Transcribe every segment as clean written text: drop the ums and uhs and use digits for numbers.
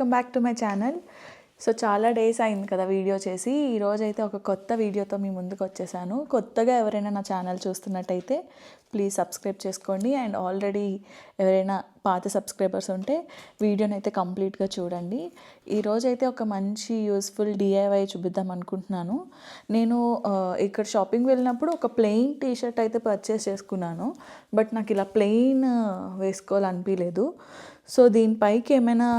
Welcome back to my channel. So చాలా days అయింది కదా వీడియో చేసి. ఈరోజైతే ఒక కొత్త వీడియోతో మీ ముందుకు వచ్చేసాను. కొత్తగా ఎవరైనా నా ఛానల్ చూస్తున్నట్టయితే ప్లీజ్ సబ్స్క్రైబ్ చేసుకోండి. అండ్ ఆల్రెడీ ఎవరైనా పాత సబ్స్క్రైబర్స్ ఉంటే వీడియోని అయితే కంప్లీట్గా చూడండి. ఈరోజైతే ఒక మంచి యూస్ఫుల్ డిఐవై చూపిద్దాం అనుకుంటున్నాను. నేను ఇక్కడ షాపింగ్ వెళ్ళినప్పుడు ఒక ప్లెయిన్ టీషర్ట్ అయితే పర్చేస్ చేసుకున్నాను. బట్ నాకు ఇలా ప్లెయిన్ వేసుకోవాలనిపించలేదు. సో దీనిపైకి ఏమైనా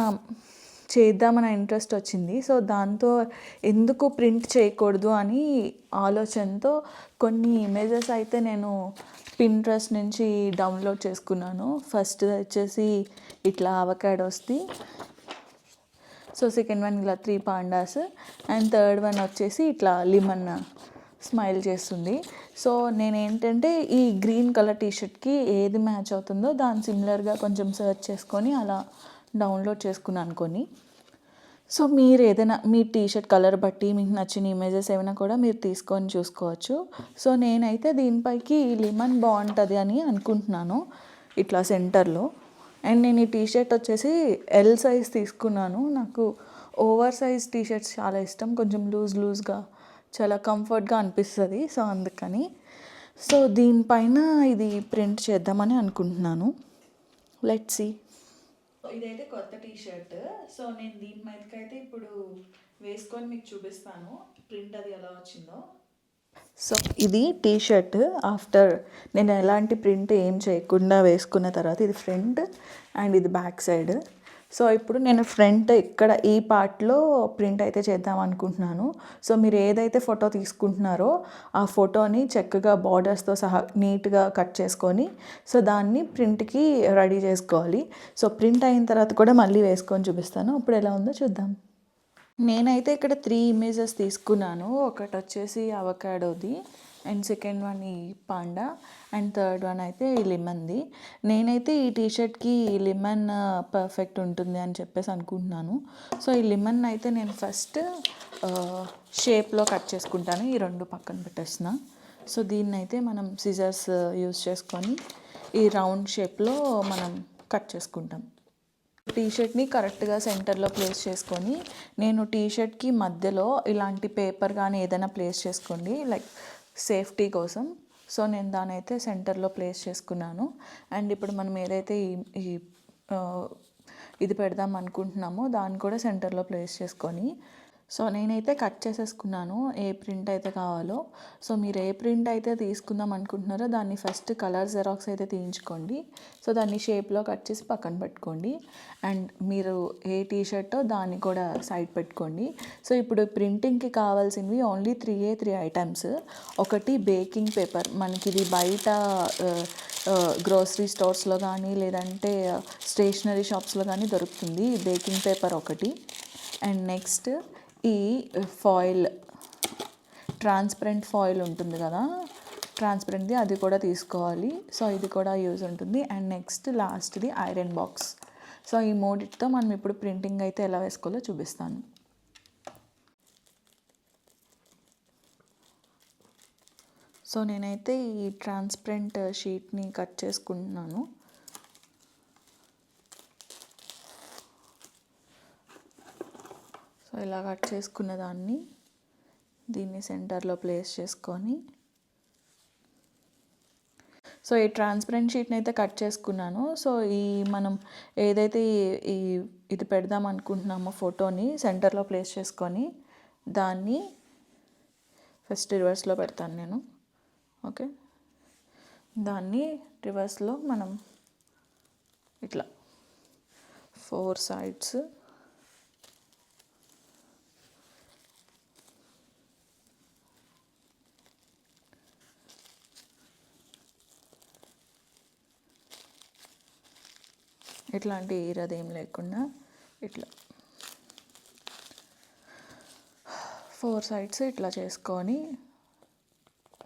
చేద్దామని ఇంట్రెస్ట్ వచ్చింది. సో దాంతో ఎందుకు ప్రింట్ చేయకూడదు అని ఆలోచనతో కొన్ని ఇమేజెస్ అయితే నేను పింట్రెస్ట్ నుంచి డౌన్లోడ్ చేసుకున్నాను. ఫస్ట్ వచ్చేసి ఇట్లా అవకాడోస్ది. సో సెకండ్ వన్ ఇలా 3 పాండాస్ అండ్ థర్డ్ వన్ వచ్చేసి ఇట్లా లిమన్ స్మైల్ చేస్తుంది. సో నేను ఏంటంటే ఈ గ్రీన్ కలర్ టీషర్ట్కి ఏది మ్యాచ్ అవుతుందో దాని సిమిలర్గా కొంచెం సెర్చ్ చేసుకొని అలా డౌన్లోడ్ చేసుకున్నాను కొన్ని. సో మీరు ఏదైనా మీ టీషర్ట్ కలర్ బట్టి మీకు నచ్చిన ఇమేజెస్ ఏమైనా కూడా మీరు తీసుకొని చూసుకోవచ్చు. సో నేనైతే దీనిపైకి లిమన్ బాగుంటుంది అని అనుకుంటున్నాను ఇట్లా సెంటర్లో. అండ్ నేను ఈ టీషర్ట్ వచ్చేసి ఎల్ సైజ్ తీసుకున్నాను. నాకు ఓవర్ సైజ్ టీషర్ట్స్ చాలా ఇష్టం, కొంచెం లూజ్గా చాలా కంఫర్ట్గా అనిపిస్తుంది. సో అందుకని సో దీనిపైన ఇది ప్రింట్ చేద్దామని అనుకుంటున్నాను. Let's see. ఇదైతే కొత్త టీషర్ట్. సో నేను దీని మీదకైతే ఇప్పుడు వేసుకొని మీకు చూపిస్తాను ప్రింట్ అది ఎలా వచ్చిందో. సో ఇది టీషర్ట్ ఆఫ్టర్ నేను ఎలాంటి ప్రింట్ ఏం చేయకుండా వేసుకున్న తర్వాత ఇది ఫ్రంట్ అండ్ ఇది బ్యాక్ సైడ్. సో ఇప్పుడు నేను ఫ్రంట్ ఇక్కడ ఈ పార్ట్లో ప్రింట్ అయితే చేద్దాం అనుకుంటున్నాను. సో మీరు ఏదైతే ఫోటో తీసుకుంటున్నారో ఆ ఫోటోని చక్కగా బార్డర్స్తో సహా నీట్గా కట్ చేసుకొని సో దాన్ని ప్రింట్కి రెడీ చేసుకోవాలి. సో ప్రింట్ అయిన తర్వాత కూడా మళ్ళీ వేసుకొని చూపిస్తాను. అప్పుడు ఎలా ఉందో చూద్దాం. నేనైతే ఇక్కడ 3 ఇమేజెస్ తీసుకున్నాను. ఒకటి వచ్చేసి అవకాడోది అండ్ సెకండ్ వన్ ఈ పాండా అండ్ థర్డ్ వన్ అయితే ఈ లిమన్ది. నేనైతే ఈ టీషర్ట్కి లిమన్ పర్ఫెక్ట్ ఉంటుంది అని చెప్పేసి అనుకుంటున్నాను. సో ఈ లిమన్ అయితే నేను ఫస్ట్ షేప్లో కట్ చేసుకుంటాను. ఈ 2 పక్కన పెట్టేసిన. సో దీన్ని అయితే మనం సిజర్స్ యూస్ చేసుకొని ఈ రౌండ్ షేప్లో మనం కట్ చేసుకుంటాం. టీషర్ట్ని కరెక్ట్గా సెంటర్లో ప్లేస్ చేసుకొని నేను టీషర్ట్కి మధ్యలో ఇలాంటి పేపర్ కానీ ఏదైనా ప్లేస్ చేసుకోండి లైక్ సేఫ్టీ కోసం. సో నేను దాని అయితే సెంటర్లో ప్లేస్ చేసుకున్నాను. అండ్ ఇప్పుడు మనం ఏదైతే ఇది పెడదాం అనుకుంటున్నామో దాన్ని కూడా సెంటర్లో ప్లేస్ చేసుకొని సో నేనైతే కట్ చేసేసుకున్నాను ఏ ప్రింట్ అయితే కావాలో. సో మీరు ఏ ప్రింట్ అయితే తీసుకుందాం అనుకుంటున్నారో దాన్ని ఫస్ట్ కలర్ జెరాక్స్ అయితే తీయించుకోండి. సో దాన్ని షేప్లో కట్ చేసి పక్కన పెట్టుకోండి. అండ్ మీరు ఏ టీషర్టో దాన్ని కూడా సైడ్ పెట్టుకోండి. సో ఇప్పుడు ప్రింటింగ్కి కావాల్సినవి ఓన్లీ 3 ఐటమ్స్. ఒకటి బేకింగ్ పేపర్, మనకి ఇది బయట గ్రోసరీ స్టోర్స్లో కానీ లేదంటే స్టేషనరీ షాప్స్లో కానీ దొరుకుతుంది బేకింగ్ పేపర్ ఒకటి. అండ్ నెక్స్ట్ ఈ ఫాయిల్, ట్రాన్స్పరెంట్ ఫాయిల్ ఉంటుంది కదా, ట్రాన్స్పరెంట్ది అది కూడా తీసుకోవాలి. సో ఇది కూడా యూజ్ ఉంటుంది. అండ్ నెక్స్ట్ లాస్ట్ది ఐరన్ బాక్స్. సో ఈ మూడిటితో మనం ఇప్పుడు ప్రింటింగ్ అయితే ఎలా వేసుకోవాలో చూపిస్తాను. సో నేనైతే ఈ ట్రాన్స్పరెంట్ షీట్ని కట్ చేసుకుంటున్నాను. సో ఇలా కట్ చేసుకున్న దాన్ని దీన్ని సెంటర్లో ప్లేస్ చేసుకొని సో ఈ ట్రాన్స్పరెంట్ షీట్ని అయితే కట్ చేసుకున్నాను. సో ఈ మనం ఏదైతే ఇది పెడదాం అనుకుంటున్నామో ఫోటోని సెంటర్లో ప్లేస్ చేసుకొని దాన్ని ఫస్ట్ రివర్స్లో పెడతాను నేను. ఓకే, దాన్ని రివర్స్లో మనం ఇట్లా 4 సైడ్స్ ఇట్లాంటి ఇరదేం లేకుండా ఇట్లా 4 సైడ్స్ ఇట్లా చేసుకొని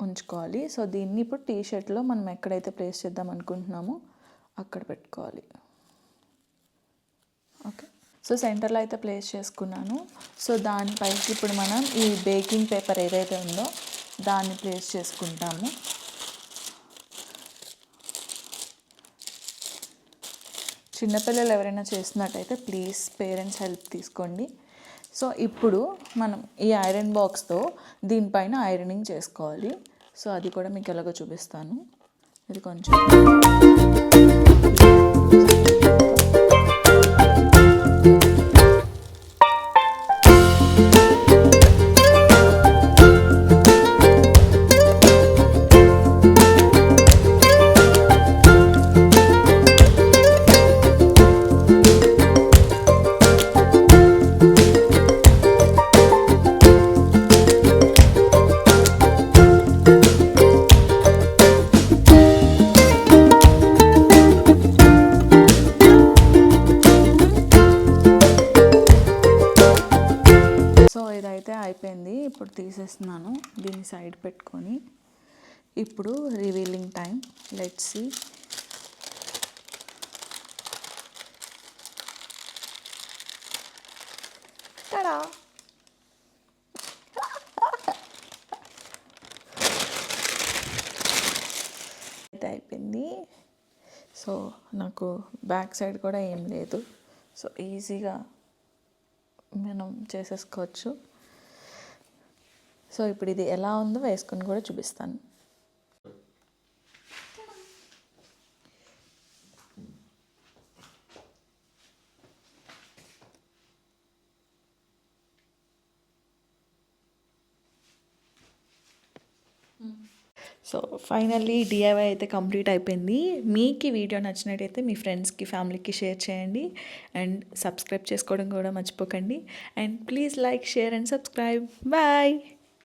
ఉంచుకోవాలి. సో దీన్ని ఇప్పుడు టీషర్ట్లో మనం ఎక్కడైతే ప్లేస్ చేద్దాం అనుకుంటున్నామో అక్కడ పెట్టుకోవాలి. ఓకే, సో సెంటర్లో అయితే ప్లేస్ చేసుకున్నాను. సో దానిపైకి ఇప్పుడు మనం ఈ బేకింగ్ పేపర్ ఏదైతే ఉందో దాన్ని ప్లేస్ చేసుకుంటాము. చిన్నపిల్లలు ఎవరైనా చేస్తున్నట్టయితే ప్లీజ్ పేరెంట్స్ హెల్ప్ తీసుకోండి. సో ఇప్పుడు మనం ఈ ఐరన్ బాక్స్తో దీనిపైన ఐరనింగ్ చేసుకోవాలి. సో అది కూడా మీకు ఎలాగో చూపిస్తాను. ఇది కొంచెం ఇదైతే అయిపోయింది. ఇప్పుడు తీసేస్తున్నాను. దీన్ని సైడ్ పెట్టుకొని ఇప్పుడు revealing time. Let's see. Tada! అయితే అయిపోయింది. సో నాకు బ్యాక్ సైడ్ కూడా ఏం లేదు. సో ఈజీగా మనం చేసేసుకోవచ్చు. సో ఇప్పుడు ఇది ఎలా ఉందో వేసుకొని కూడా చూపిస్తాను. సో ఫైనల్లీ డిఐవై అయితే కంప్లీట్ అయిపోయింది. మీకు ఈ వీడియో నచ్చినట్టయితే మీ ఫ్రెండ్స్కి, ఫ్యామిలీకి షేర్ చేయండి అండ్ సబ్స్క్రైబ్ చేసుకోవడం కూడా మర్చిపోకండి. And please like, share and subscribe. Bye.